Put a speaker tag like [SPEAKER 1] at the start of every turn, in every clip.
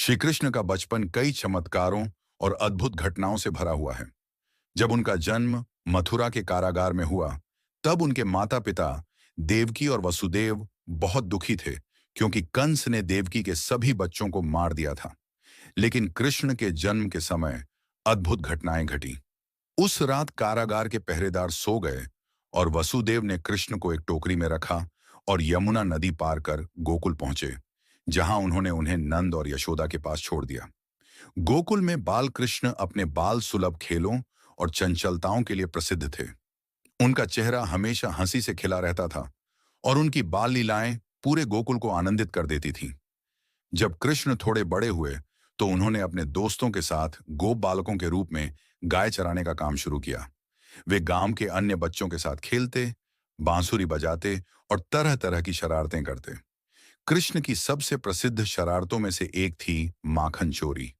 [SPEAKER 1] श्री कृष्ण का बचपन कई चमत्कारों और अद्भुत घटनाओं से भरा हुआ है। जब उनका जन्म मथुरा के कारागार में हुआ, तब उनके माता पिता देवकी और वसुदेव बहुत दुखी थे, क्योंकि कंस ने देवकी के सभी बच्चों को मार दिया था। लेकिन कृष्ण के जन्म के समय अद्भुत घटनाएं घटी। उस रात कारागार के पहरेदार सो गए और वसुदेव ने कृष्ण को एक टोकरी में रखा और यमुना नदी पार कर गोकुल पहुंचे, जहां उन्होंने उन्हें नंद और यशोदा के पास छोड़ दिया। गोकुल में बाल कृष्ण अपने बाल सुलभ खेलों और चंचलताओं के लिए प्रसिद्ध थे। उनका चेहरा हमेशा हंसी से खिला रहता था और उनकी बाल लीलाएं पूरे गोकुल को आनंदित कर देती थीं। जब कृष्ण थोड़े बड़े हुए, तो उन्होंने अपने दोस्तों के साथ गोप बालकों के रूप में गाय चराने का काम शुरू किया। वे गांव के अन्य बच्चों के साथ खेलते, बांसुरी बजाते और तरह तरह की शरारतें करते। कृष्ण की सबसे प्रसिद्ध शरारतों में से एक थी माखन चोरी।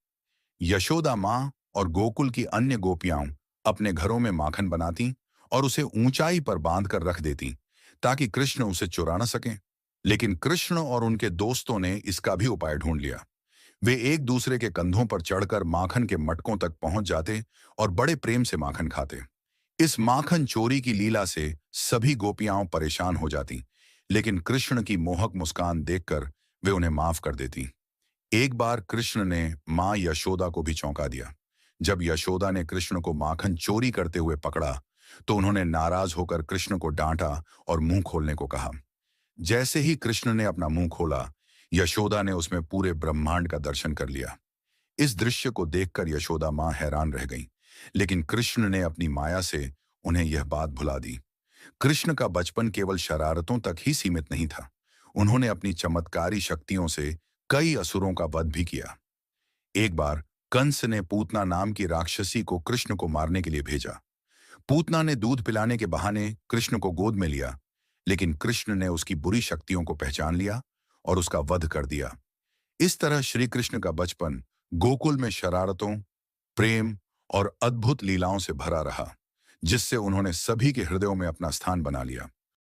[SPEAKER 1] यशोदा माँ और गोकुल की अन्य गोपियां अपने घरों में माखन बनाती और उसे ऊंचाई पर बांध कर रख देती, ताकि कृष्ण उसे चुरा न सकें। लेकिन कृष्ण और उनके दोस्तों ने इसका भी उपाय ढूंढ लिया। वे एक दूसरे के कंधों पर चढ़कर माखन के मटकों तक पहुंच जाते और बड़े प्रेम से माखन खाते। इस माखन चोरी की लीला से सभी गोपियां परेशान हो जाती, लेकिन कृष्ण की मोहक मुस्कान देखकर वे उन्हें माफ कर देती। एक बार कृष्ण ने मां यशोदा को भी चौंका दिया। जब यशोदा ने कृष्ण को माखन चोरी करते हुए पकड़ा, तो उन्होंने नाराज होकर कृष्ण को डांटा और मुंह खोलने को कहा। जैसे ही कृष्ण ने अपना मुंह खोला, यशोदा ने उसमें पूरे ब्रह्मांड का दर्शन कर लिया। इस दृश्य को देखकर यशोदा मां हैरान रह गईं, लेकिन कृष्ण ने अपनी माया से उन्हें यह बात भुला दी। कृष्ण का बचपन केवल शरारतों तक ही सीमित नहीं था। उन्होंने अपनी चमत्कारी शक्तियों से कई असुरों का वध भी किया। एक बार कंस ने पूतना नाम की राक्षसी को कृष्ण को मारने के लिए भेजा। पूतना ने दूध पिलाने के बहाने कृष्ण को गोद में लिया, लेकिन कृष्ण ने उसकी बुरी शक्तियों को पहचान लिया और उसका वध कर दिया। इस तरह श्री कृष्ण का बचपन गोकुल में शरारतों, प्रेम और अद्भुत लीलाओं से भरा रहा, जिससे उन्होंने सभी के हृदयों में अपना स्थान बना लिया।